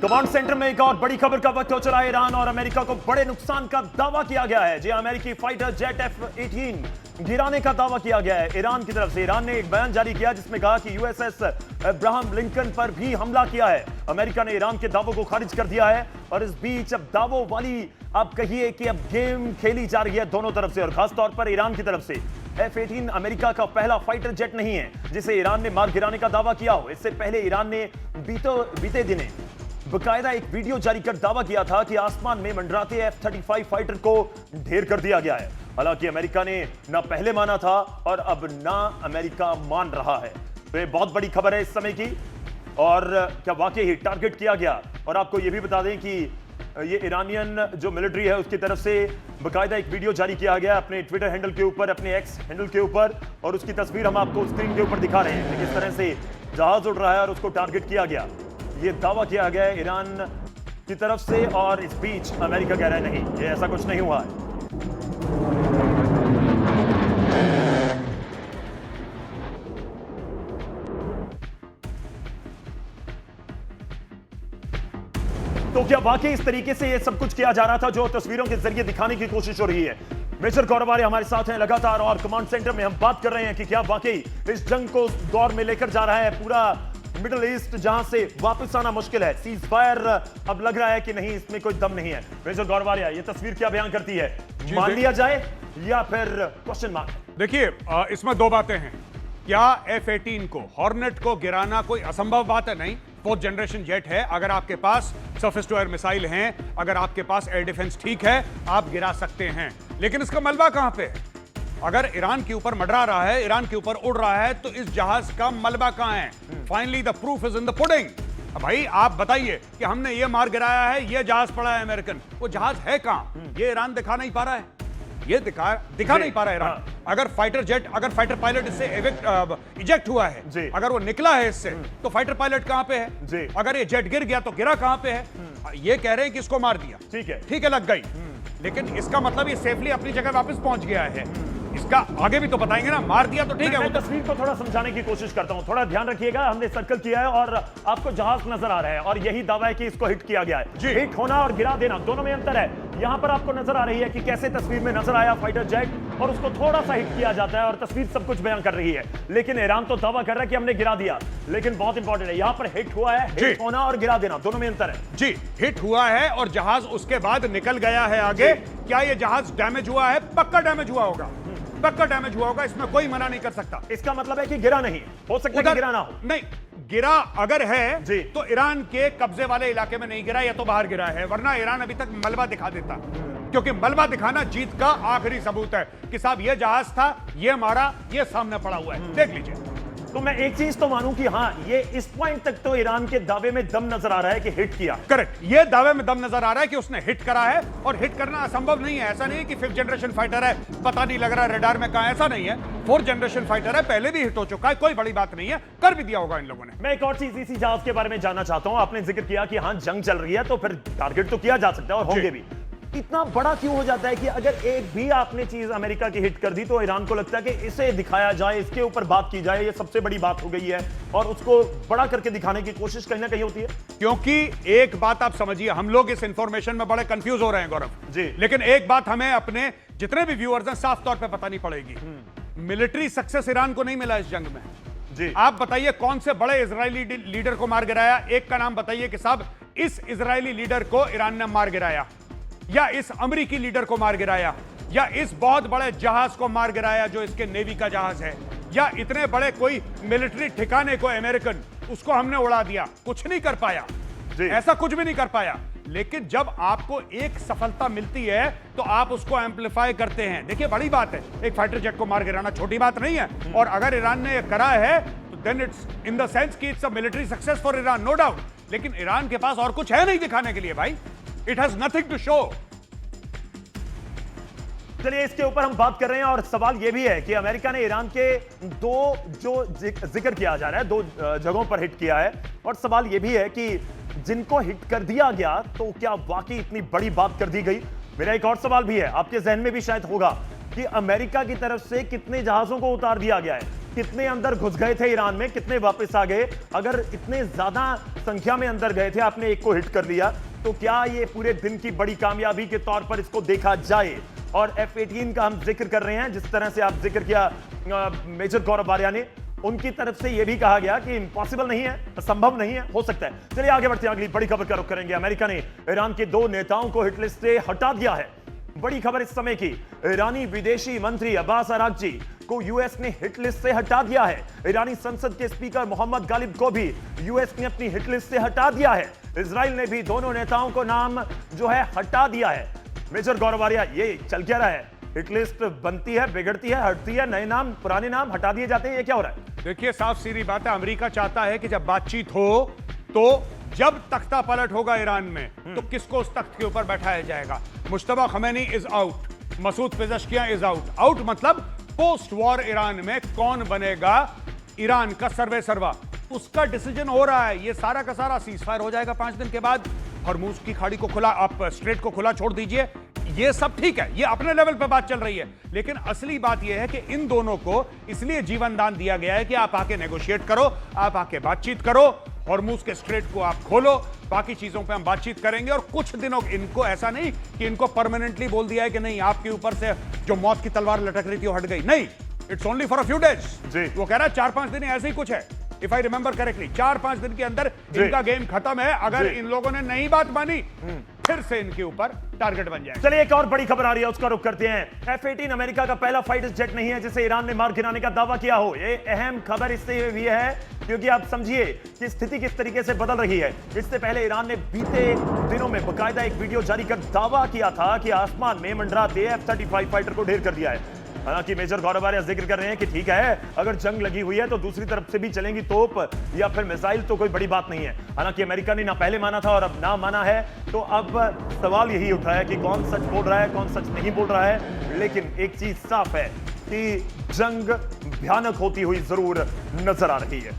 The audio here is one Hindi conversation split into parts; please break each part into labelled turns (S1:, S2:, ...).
S1: कमांड सेंटर में एक और बड़ी खबर का वक्त हो चला है। ईरान और अमेरिका को बड़े नुकसान का दावा किया गया है। जी, अमेरिकी फाइटर जेट F-18 गिराने का दावा किया गया है ईरान की तरफ से। ईरान ने एक बयान जारी किया जिसमें कहा कि यूएसएस अब्राहम लिंकन पर भी हमला किया है। अमेरिका ने ईरान के दावों को खारिज कर दिया है और इस बीच अब दावों वाली आप कहिए कि अब गेम खेली जा रही है दोनों तरफ से, और खासतौर पर ईरान की तरफ से। F-18 अमेरिका का पहला फाइटर जेट नहीं है जिसे ईरान ने मार गिराने का दावा किया हो। इससे पहले ईरान ने बीते दिने बकायदा एक वीडियो जारी कर दावा किया था कि आसमान में मंडराते F-35 फाइटर को ढेर कर दिया गया है। हालांकि अमेरिका ने ना पहले माना था और अब ना अमेरिका मान रहा है। तो ये बहुत बड़ी खबर है इस समय की, और क्या वाकई ही टारगेट किया गया। और आपको यह भी बता दें कि ये ईरानियन जो मिलिट्री है उसकी तरफ से बकायदा एक वीडियो जारी किया गया अपने ट्विटर हैंडल के ऊपर, अपने एक्स हैंडल के ऊपर, और उसकी तस्वीर हम आपको स्क्रीन के ऊपर दिखा रहे हैं कि किस तरह से जहाज उड़ रहा है और उसको टारगेट किया गया। ये दावा किया गया है ईरान की तरफ से, और इस बीच अमेरिका कह रहा है नहीं, ये ऐसा कुछ नहीं हुआ है। तो क्या वाकई इस तरीके से ये सब कुछ किया जा रहा था जो तस्वीरों के जरिए दिखाने की कोशिश हो रही है? मेजर गौरव आर्य हमारे साथ हैं लगातार, और कमांड सेंटर में हम बात कर रहे हैं कि क्या वाकई इस जंग को दौर में लेकर जा रहा है पूरा मिडिल ईस्ट, जहां से वापस आना मुश्किल है। सीज फायर अब लग रहा है कि नहीं, इसमें कोई दम नहीं है। मेजर गौरव आर्य, ये तस्वीर क्या बयान करती है? मान लिया जाए या फिर क्वेश्चन मार्क?
S2: देखिए, इसमें दो बातें हैं। क्या F-18 को, हॉर्नेट को गिराना कोई असंभव बात है? नहीं, फोर्थ जनरेशन जेट है। अगर आपके पास सरफेस टू एयर मिसाइल हैं, अगर आपके पास एयर डिफेंस ठीक है, आप गिरा सकते हैं। लेकिन इसका मलबा कहां पे है? अगर ईरान के ऊपर मंडरा रहा है, ईरान के ऊपर उड़ रहा है, तो इस जहाज का मलबा कहां है? Finally the proof is in the pudding. भाई आप बताइए कि हमने ये मार गिराया है, ये जहाज पड़ा है अमेरिकन, वो जहाज है कहां? ये ईरान दिखा नहीं पा रहा है, ये दिखा नहीं पा रहा है ईरान। अगर फाइटर जेट, अगर फाइटर पायलट इससे इजेक्ट हुआ है, अगर वो निकला है इससे, तो फाइटर पायलट कहां पे है? अगर ये जेट गिर गया तो गिरा कहां पे है? ये कह रहे हैं कि इसको मार दिया, ठीक है लग गई, लेकिन इसका मतलब ये सेफली अपनी जगह वापस पहुंच गया है। इसका आगे भी तो बताएंगे ना। मार दिया तो ठीक है।
S1: मैं तस्वीर को थोड़ा समझाने की कोशिश करता हूं, थोड़ा ध्यान रखिएगा। हमने सर्कल किया है और आपको जहाज नजर आ रहा है, और यही दावा है कि इसको हिट किया गया है। हिट होना और गिरा देना दोनों में अंतर है। यहां पर आपको नजर आ रही है कि कैसे तस्वीर में नजर आया फाइटर जेट, और उसको थोड़ा सा हिट किया जाता है, और तस्वीर सब कुछ बयान कर रही है। लेकिन ईरान तो दावा कर रहा है कि हमने गिरा दिया, लेकिन बहुत इंपॉर्टेंट है, यहां पर हिट हुआ है। हिट होना और गिरा देना दोनों में अंतर है।
S2: जी, हिट हुआ है और जहाज उसके बाद निकल गया है आगे। क्या यह जहाज डैमेज हुआ है? पक्का डैमेज हुआ होगा, पक्का डैमेज हुआ होगा, इसमें कोई मना नहीं कर सकता।
S1: इसका मतलब है कि गिरा नहीं हो सकता, कि गिरा ना हो।
S2: नहीं, गिरा अगर है तो ईरान के कब्जे वाले इलाके में नहीं गिरा, या तो बाहर गिरा है, वरना ईरान अभी तक मलबा दिखा देता। क्योंकि मलबा दिखाना जीत का आखिरी सबूत है कि साहब ये जहाज था, ये मारा, ये सामने पड़ा हुआ है, देख लीजिए।
S1: तो मैं एक चीज तो मानूं कि हाँ, ये इस पॉइंट तक तो ईरान के दावे में दम नजर आ रहा है कि हिट किया।
S2: करेक्ट, ये दावे में दम नजर आ रहा है कि उसने हिट करा है, और हिट करना असंभव नहीं है। ऐसा नहीं है कि फिफ्थ जनरेशन फाइटर है, पता नहीं लग रहा है रडार में कहां, ऐसा नहीं है। फोर्थ जनरेशन फाइटर है, पहले भी हिट हो चुका है, कोई बड़ी बात नहीं है, कर भी दिया होगा इन लोगों ने।
S1: मैं एक और चीज इसी जहाज के बारे में जानना चाहता हूं। आपने जिक्र किया कि हाँ, जंग चल रही है तो फिर टारगेट तो किया जा सकता है, और होंगे भी। इतना बड़ा क्यों हो जाता है कि अगर एक भी आपने चीज अमेरिका की हिट कर दी तो ईरान को लगता है कि इसे दिखाया जाए, इसके ऊपर बात की जाए, ये सबसे बड़ी बात हो गई है, और उसको बड़ा करके दिखाने की कोशिश कहीं ना कहीं होती है।
S2: क्योंकि एक बात आप समझिए, हम लोग इस इंफॉर्मेशन में बड़े कंफ्यूज हो रहे हैं गौरव
S1: जी,
S2: लेकिन एक बात हमें अपने जितने भी व्यूअर्स हैं साफ तौर पर बतानी पड़ेगी। मिलिट्री सक्सेस ईरान को नहीं मिला इस जंग में जी। आप बताइए कौन से बड़े इजरायली लीडर को मार गिराया? एक का नाम बताइए कि साहब इस इजरायली लीडर को ईरान ने मार गिराया, या इस अमेरिकी लीडर को मार गिराया, या इस बहुत बड़े जहाज को मार गिराया जो इसके नेवी का जहाज है, या इतने बड़े कोई मिलिट्री ठिकाने को अमेरिकन, उसको हमने उड़ा दिया। कुछ नहीं कर पाया, ऐसा कुछ भी नहीं कर पाया। लेकिन जब आपको एक सफलता मिलती है तो आप उसको एम्पलीफाई करते हैं। देखिए, बड़ी बात है, एक फाइटर जेट को मार गिराना छोटी बात नहीं है, और अगर ईरान ने करा है तो then it's in the sense कि it's a military success for Iran, no doubt. लेकिन ईरान के पास और कुछ है नहीं दिखाने के लिए भाई, it has nothing to show.
S1: चलिए, इसके ऊपर हम बात कर रहे हैं, और सवाल यह भी है कि अमेरिका ने ईरान के दो जो जिक्र किया जा रहा है, दो जगहों पर हिट किया है, और सवाल यह भी है कि जिनको हिट कर दिया गया तो क्या वाकई इतनी बड़ी बात कर दी गई? मेरा एक और सवाल भी है, आपके जहन में भी शायद होगा, कि अमेरिका की तरफ से कितने जहाजों को उतार दिया गया है। कितने अंदर घुस गए थे ईरान में, कितने वापस आ गए। अगर इतने ज्यादा संख्या में अंदर गए थे, आपने एक को हिट कर लिया, तो क्या ये पूरे दिन की बड़ी कामयाबी के तौर पर इसको देखा जाए। और F-18 का हम जिक्र कर रहे हैं, जिस तरह से आप जिक्र किया मेजर गौरव बारिया ने, उनकी तरफ से यह भी कहा गया कि इम्पॉसिबल नहीं है, संभव नहीं है, हो सकता है। चलिए आगे बढ़ते हैं, अगली बड़ी खबर का रुख करेंगे। अमेरिका ने ईरान के 2 नेताओं को हिट लिस्ट से हटा दिया है। बड़ी खबर इस समय की, ईरानी विदेशी मंत्री अब्बास अरागची को यूएस ने हिट लिस्ट से हटा दिया है। ईरानी संसद के स्पीकर मोहम्मद गालिब को भी यूएस ने अपनी हिट लिस्ट से हटा दिया है। इजराइल ने भी दोनों नेताओं को नाम जो है हटा दिया है। मेजर गौरव बारिया, ये चल क्या रहा है? हिट लिस्ट बनती है, बिगड़ती है, हटती है, नए नाम पुराने नाम हटा दिए जाते हैं, ये क्या हो रहा है?
S2: देखिए, साफ सीधी बात है, अमेरिका चाहता है कि जब बातचीत हो तो जब तख्ता पलट होगा ईरान में, तो किसको उस तख्त के ऊपर बैठाया जाएगा। Mojtaba Khamenei is out, Masoud Pezeshkian is out. Out मतलब पोस्ट वॉर ईरान में कौन बनेगा ईरान का सर्वे सर्वा, उसका डिसीजन हो रहा है। ये सारा का सारा सीज फायर हो जाएगा 5 दिन के बाद। हॉर्मुज की खाड़ी को खुला, आप स्ट्रेट को खुला छोड़ दीजिए, ये सब ठीक है, ये अपने लेवल पे बात चल रही है। लेकिन असली बात यह है कि इन दोनों को इसलिए जीवन दान दिया गया है कि आप आके नेगोशिएट करो, आप आके बातचीत करो, हॉर्मुज के स्ट्रेट को आप खोलो, बाकी चीजों पे हम बातचीत करेंगे। और कुछ दिनों, इनको ऐसा नहीं कि इनको परमानेंटली बोल दिया है कि नहीं, आपके ऊपर से जो मौत की तलवार लटक रही थी वो हट गई, नहीं, it's only for a few days. वो कह रहा है 4-5 दिन ऐसे ही कुछ है, इफ आई रिमेंबर करेक्टली, 4-5 दिन के अंदर इनका गेम खत्म है। अगर इन लोगों ने नहीं बात मानी, फिर से इनके ऊपर टारगेट बन जाए।
S1: चलिए एक और बड़ी खबर आ रही है, उसका रुख करते हैं। F-18 अमेरिका का पहला फाइटर जेट नहीं है जिसे ईरान ने मार गिराने का दावा किया हो। ये अहम खबर इससे भी है क्योंकि आप समझिए कि स्थिति किस तरीके से बदल रही है। इससे पहले ईरान ने बीते दिनों में बकायदा एक वीडियो जारी कर दावा किया था कि आसमान में मंडराते F-35 फाइटर को ढेर कर दिया है। हालांकि मेजर गौरव बारिया जिक्र कर रहे हैं कि ठीक है, अगर जंग लगी हुई है तो दूसरी तरफ से भी चलेंगी तोप या फिर मिसाइल, तो कोई बड़ी बात नहीं है। हालांकि अमेरिका ने ना पहले माना था और अब ना माना है, तो अब सवाल यही उठ रहा है कि कौन सच बोल रहा है, कौन सच नहीं बोल रहा है। लेकिन एक चीज साफ है कि जंग भयानक होती हुई जरूर नजर आ रही है।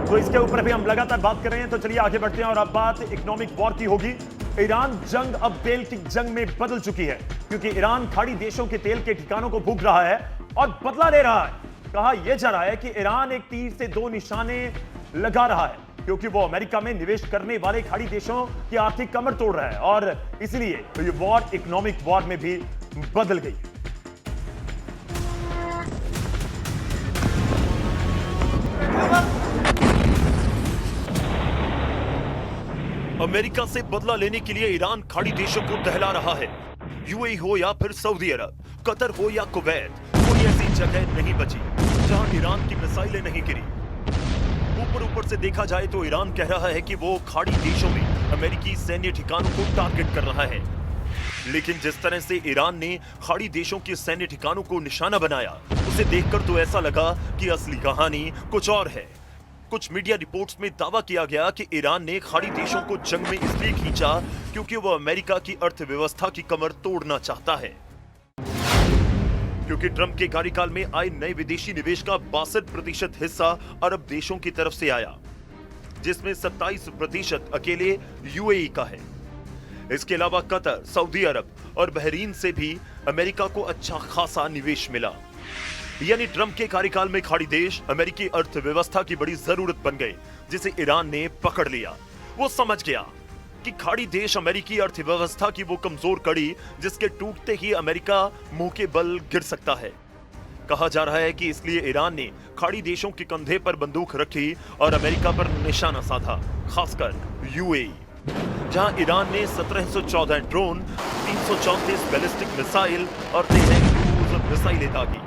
S1: तो इसके ऊपर भी हम लगातार बात कर रहे हैं, तो चलिए आगे बढ़ते हैं और अब बात इकोनॉमिक वॉर की होगी। ईरान जंग अब तेल की जंग में बदल चुकी है क्योंकि ईरान खाड़ी देशों के तेल के ठिकानों को फूंक रहा है और बदला ले रहा है। कहा यह जा रहा है कि ईरान एक तीर से 2 निशाने लगा रहा है क्योंकि वो अमेरिका में निवेश करने वाले खाड़ी देशों की आर्थिक कमर तोड़ रहा है और इसलिए तो ये वॉर इकोनॉमिक वॉर में भी बदल गई। अमेरिका से बदला लेने के लिए ईरान खाड़ी देशों को दहला रहा है। यूएई हो या फिर सऊदी अरब, कतर हो या कुवैत, कोई ऐसी जगह नहीं बची जहां ईरान की मिसाइलें नहीं गिरी। ऊपर से देखा जाए तो ईरान कह रहा है कि वो खाड़ी देशों में अमेरिकी सैन्य ठिकानों को टारगेट कर रहा है, लेकिन जिस तरह से ईरान ने खाड़ी देशों के सैन्य ठिकानों को निशाना बनाया, उसे देखकर तो ऐसा लगा कि असली कहानी कुछ और है। कुछ मीडिया रिपोर्ट्स में दावा किया गया कि ईरान ने खाड़ी देशों को जंग में इसलिए खींचा क्योंकि वह अमेरिका की अर्थव्यवस्था की कमर तोड़ना चाहता है। क्योंकि ट्रंप के कार्यकाल में आए नए विदेशी निवेश का 62% हिस्सा अरब देशों की तरफ से आया, जिसमें 27% अकेले यूएई का है। इसके अलावा कतर, सऊदी अरब और बहरीन से भी अमेरिका को अच्छा खासा निवेश मिला। यानी ट्रंप के कार्यकाल में खाड़ी देश अमेरिकी अर्थव्यवस्था की बड़ी जरूरत बन गए, जिसे ईरान ने पकड़ लिया। वो समझ गया कि खाड़ी देश अमेरिकी अर्थव्यवस्था की वो कमजोर कड़ी जिसके टूटते ही अमेरिका मुंह के बल गिर सकता है। कहा जा रहा है कि इसलिए ईरान ने खाड़ी देशों के कंधे पर बंदूक रखी और अमेरिका पर निशाना साधा, खासकर यूएई, जहां ईरान ने 1714 ड्रोन, 334 बैलिस्टिक मिसाइल और 13 क्रूज मिसाइलें दागी।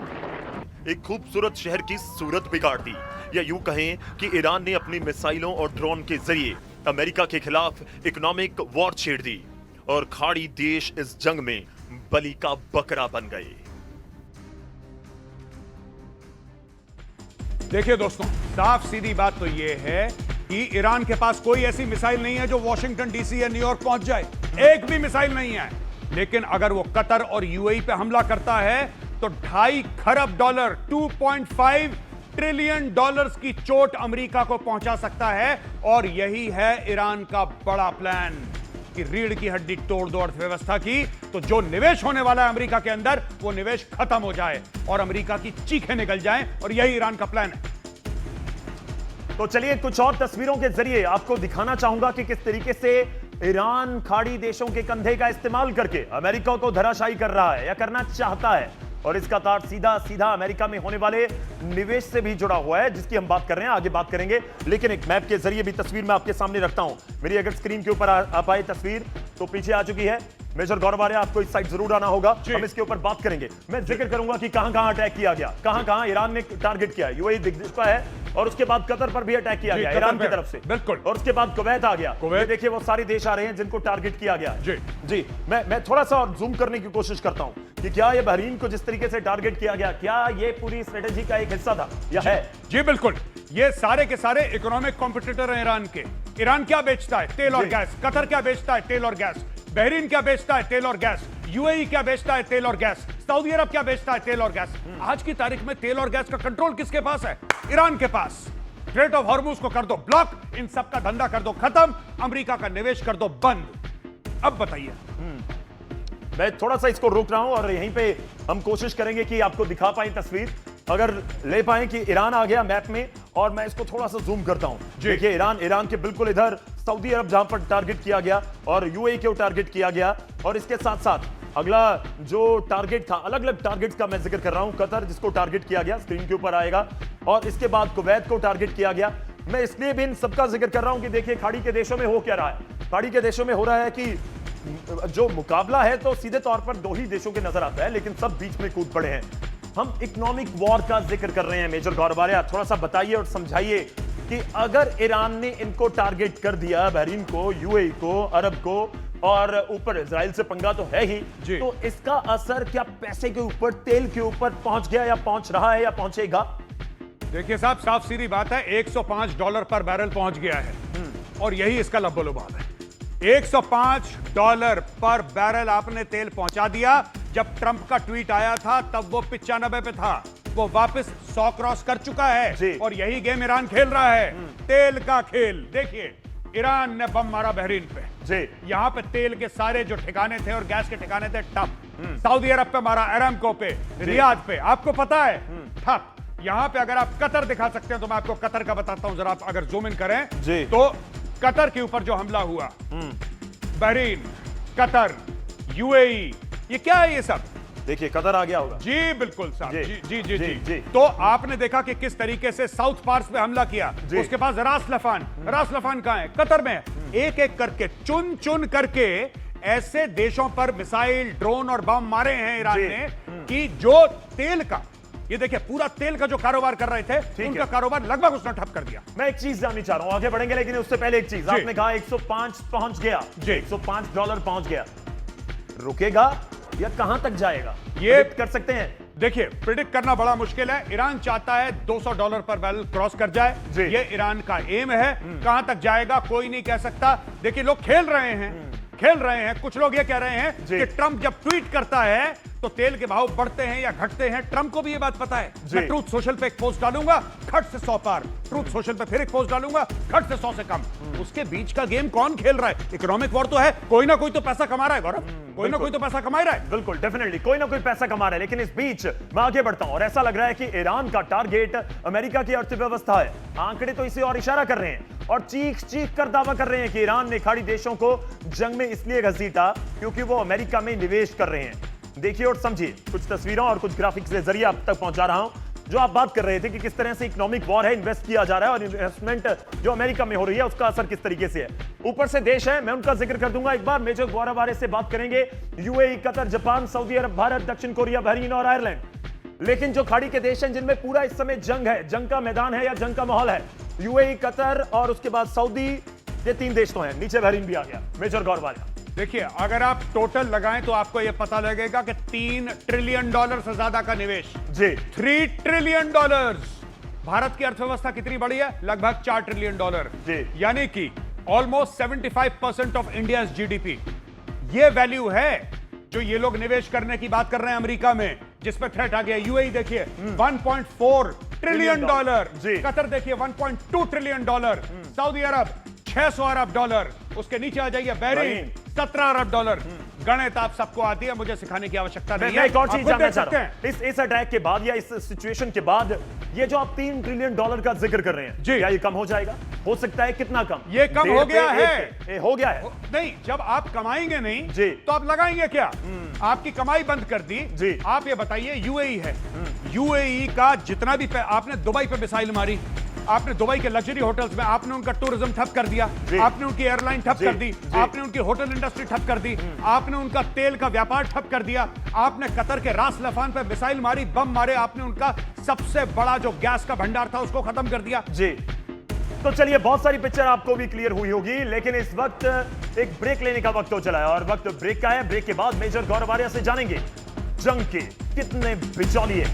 S1: एक खूबसूरत शहर की सूरत बिगाड़ दी, या यूं कहें कि ईरान ने अपनी मिसाइलों और ड्रोन के जरिए अमेरिका के खिलाफ इकोनॉमिक वॉर छेड़ दी और खाड़ी देश इस जंग में बलि का बकरा बन गए।
S2: देखिए दोस्तों, साफ सीधी बात तो यह है कि ईरान के पास कोई ऐसी मिसाइल नहीं है जो वॉशिंगटन डीसी या न्यूयॉर्क पहुंच जाए, एक भी मिसाइल नहीं है। लेकिन अगर वो कतर और यूएई पे हमला करता है तो $2.5 खरब, 2.5 ट्रिलियन डॉलर्स की चोट अमेरिका को पहुंचा सकता है। और यही है ईरान का बड़ा प्लान। की रीढ़ की हड्डी तोड़ दो अर्थव्यवस्था की, तो जो निवेश होने वाला है अमेरिका के अंदर, वो निवेश खत्म हो जाए और अमेरिका की चीखें निकल जाएं, और यही ईरान का प्लान है।
S1: तो चलिए कुछ और तस्वीरों के जरिए आपको दिखाना चाहूंगा कि किस तरीके से ईरान खाड़ी देशों के कंधे का इस्तेमाल करके अमेरिका को धराशायी कर रहा है या करना चाहता है, और इसका तार सीधा सीधा अमेरिका में होने वाले निवेश से भी जुड़ा हुआ है, जिसकी हम बात कर रहे हैं, आगे बात करेंगे। लेकिन एक मैप के जरिए भी तस्वीर मैं आपके सामने रखता हूं। मेरी अगर स्क्रीन के ऊपर आ पाए तस्वीर तो पीछे आ चुकी है। मेजर गौरव आर्या, आपको इस साइड जरूर आना होगा, हम इसके ऊपर बात करेंगे। मैं जिक्र करूंगा कि कहां कहां अटैक किया गया, कहां कहां ईरान ने टारगेट किया। यूएई दिख चुका है, और उसके बाद कतर पर भी अटैक किया गया ईरान की तरफ से,
S2: बिल्कुल।
S1: और उसके बाद कुवैत आ गया। ये देखिए वो सारे देश आ रहे हैं जिनको टारगेट किया गया। जी मैं थोड़ा सा और जूम करने की कोशिश करता हूं कि क्या ये बहरीन को जिस तरीके से टारगेट किया गया, क्या ये पूरी स्ट्रेटेजी का एक हिस्सा था या है?
S2: जी बिल्कुल, ये सारे के सारे इकोनॉमिक कॉम्पिटिटर हैं ईरान के। ईरान क्या बेचता है? तेल और गैस। कतर क्या बेचता है? तेल और गैस। बहरीन क्या बेचता है? तेल और गैस। यूएई क्या बेचता है? तेल और गैस। सऊदी अरब क्या बेचता है? तेल और गैस। आज की तारीख में तेल और गैस का कंट्रोल किसके पास है? ईरान के पास। स्ट्रेट ऑफ हॉर्मुज को कर दो ब्लॉक, इन सब का धंधा कर दो खत्म, अमेरिका का निवेश कर दो बंद। अब बताइए।
S1: मैं थोड़ा सा इसको रोक रहा हूं और यहीं पे हम कोशिश करेंगे कि आपको दिखा पाए तस्वीर, अगर ले पाए कि ईरान आ गया मैप में, और मैं इसको थोड़ा सा जूम करता हूं। देखिए ईरान के बिल्कुल इधर सऊदी अरब जहां पर टारगेट किया गया, और यूएई को टारगेट किया गया, और इसके साथ साथ अगला जो टारगेट था, अलग अलग टारगेट्स का मैं जिक्र कर रहा हूं। कतर जिसको टारगेट किया गया, स्क्रीन के ऊपर आएगा, और इसके बाद कुवैत को टारगेट किया गया। मैं इसलिए भी इन सबका जिक्र कर रहा हूं कि देखिए खाड़ी के देशों में हो क्या रहा है। खाड़ी के देशों में हो रहा है कि जो मुकाबला है तो सीधे तौर पर दो ही देशों के नजर आता है, लेकिन सब बीच में कूद पड़े हैं। हम इकोनॉमिक वॉर का जिक्र कर रहे हैं। मेजर गौरव आर्या, थोड़ा सा बताइए और समझाइए कि अगर ईरान ने इनको टारगेट कर दिया, बहरीन को, यूएई को, अरब को, और ऊपर इजराइल से पंगा तो है ही, तो इसका असर क्या पैसे के ऊपर, तेल के ऊपर पहुंच गया, या पहुंच रहा है, या पहुंचेगा?
S2: देखिए साहब, साफ सीधी बात है, $105 पर बैरल पहुंच गया है, और यही इसका लब्बो-लुबाब है। $105 पर बैरल आपने तेल पहुंचा दिया। जब ट्रंप का ट्वीट आया था तब वो 95 पे था, वो वापस 100 क्रॉस कर चुका है, और यही गेम ईरान खेल रहा है, तेल का खेल। देखिए ईरान ने बम मारा बहरीन पे, यहां पे तेल के सारे जो ठिकाने थे और गैस के ठिकाने थे ठप। सऊदी अरब पे मारा, अरामको पे, रियाद पे, आपको पता है ठप। यहां पे अगर आप कतर दिखा सकते हैं तो मैं आपको कतर का बताता हूं, जरा आप अगर जूम इन करें तो कतर के ऊपर जो हमला हुआ, बहरीन, कतर, यूएई, ये क्या है? ये सब
S1: देखिए कतर आ गया होगा।
S2: जी बिल्कुल साहब, जी। तो आपने देखा कि किस तरीके से साउथ पार्स पे हमला किया। उसके पास रास लफान कहां है? कतर में। एक एक करके, चुन चुन करके ऐसे देशों पर मिसाइल, ड्रोन और बम मारे हैं ईरान ने कि जो तेल का, ये देखिए पूरा तेल का जो कारोबार कर रहे थे, उनका कारोबार लगभग उसने ठप कर दिया।
S1: मैं एक चीज जाननी चाह रहा हूं, आगे बढ़ेंगे लेकिन उससे पहले एक चीज, आपने कहा 105 पहुंच गया, $105 पहुंच गया, रुकेगा या कहां तक जाएगा, ये कर सकते हैं?
S2: देखिए प्रिडिक्ट करना बड़ा मुश्किल है। ईरान चाहता है $200 पर बैरल क्रॉस कर जाए, ये ईरान का एम है। कहां तक जाएगा कोई नहीं कह सकता। देखिए लोग खेल रहे हैं। कुछ लोग ये कह रहे हैं कि ट्रंप जब ट्वीट करता है तो तेल के भाव बढ़ते हैं या घटते हैं। ट्रंप को भी ये बात पता है। मैं ट्रूथ सोशल पे एक पोस्ट डालूंगा, खट से 100 पार, ट्रूथ सोशल पे फिर एक पोस्ट डालूंगा, खट से 100 से कम। उसके बीच का गेम कौन खेल रहा है? इकोनॉमिक वॉर तो है, कोई ना कोई तो पैसा कमा रहा है गौरव, कोई ना कोई तो पैसा कमा रहा है।
S1: बिल्कुल, डेफिनेटली कोई ना कोई पैसा कमा रहा है। लेकिन इस बीच मैं आगे बढ़ता हूं और ऐसा लग रहा है कि ईरान का टारगेट अमेरिका की अर्थव्यवस्था है। आंकड़े तो इसे और इशारा कर रहे हैं और चीख चीख कर दावा कर रहे हैं कि ईरान ने खाड़ी देशों को जंग में इसलिए घसीटा क्योंकि वो अमेरिका में निवेश कर रहे हैं। देखिए और समझिए, कुछ तस्वीरों और कुछ ग्राफिक्स के जरिए आप तक पहुंचा रहा हूं। जो आप बात कर रहे थे कि किस तरह से इकोनॉमिक वॉर है, इन्वेस्ट किया जा रहा है और इन्वेस्टमेंट जो अमेरिका में हो रही है उसका असर किस तरीके से है। ऊपर से देश है, मैं उनका जिक्र कर दूंगा एक बार। मेजर गौरव आर्या से बात करेंगे। यूएई, कतर, जापान, सऊदी अरब, भारत, दक्षिण कोरिया, बहरीन और आयरलैंड। लेकिन जो खाड़ी के देश हैं जिनमें पूरा इस समय जंग है, जंग का मैदान है या जंग का माहौल है, यूएई, कतर और उसके बाद सऊदी, ये 3 देश तो हैं। नीचे बहरीन भी आ गया। मेजर गौरव आर्या,
S2: देखिए अगर आप टोटल लगाएं तो आपको यह पता लगेगा कि $3 ट्रिलियन से ज्यादा का निवेश।
S1: जी,
S2: $3 ट्रिलियन। भारत की अर्थव्यवस्था कितनी बड़ी है? लगभग $4 ट्रिलियन। यानी कि ऑलमोस्ट 75% ऑफ इंडिया जीडीपी। यह वैल्यू है जो ये लोग निवेश करने की बात कर रहे हैं अमेरिका में, जिस पर थ्रेट आ गया। यूएई देखिए $1.4 ट्रिलियन। कतर देखिए $1.2 ट्रिलियन। सऊदी अरब $600 अरब। उसके नीचे आ जाइए बहरीन 17 अरब डॉलर। गणित आप सबको आती है, मुझे सिखाने की आवश्यकता नहीं
S1: मैं
S2: है।
S1: एक और
S2: आप
S1: चीज
S2: खुद
S1: जानना
S2: देख
S1: चाह
S2: सकते
S1: रहा
S2: हैं।
S1: हूं, इस अटैक के बाद या इस सिचुएशन के बाद ये जो आप $3 ट्रिलियन का जिक्र कर रहे हैं,
S2: जी।
S1: क्या ये कम हो जाएगा? हो सकता है, कितना कम?
S2: ये कम
S1: डेढ़
S2: हो गया
S1: पे,
S2: है।
S1: एक पे। हो गया है।
S2: नहीं, जब आप कमाएंगे नहीं
S1: जी।
S2: तो आप लगाएंगे क्या? आपकी कमाई बंद कर दी
S1: जी।
S2: आप ये बताइए, यूएई है, यूएई का जितना भी आपने दुबई पे मिसाइल मारी, आपने दुबई के लग्जरी होटल्स में आपने उनका टूरिज्म ठप कर दिया,
S1: जी।
S2: आपने उनकी एयरलाइन ठप
S1: जी,
S2: कर दी,
S1: जी।
S2: आपने उनकी होटल इंडस्ट्री ठप कर दी, आपने उनका तेल का व्यापार ठप कर दिया, आपने कतर के रास लफान पे मिसाइल मारी, बम मारे, आपने उनका सबसे बड़ा जो गैस का भंडार था उसको खत्म कर दिया।
S1: जी, तो चलिए, बहुत सारी पिक्चर आपको भी क्लियर हुई होगी, लेकिन इस वक्त एक ब्रेक लेने का वक्त हो चला है और वक्त ब्रेक का है। ब्रेक के बाद मेजर गौरव आर्या से जानेंगे जंग के कितने बिचौलिए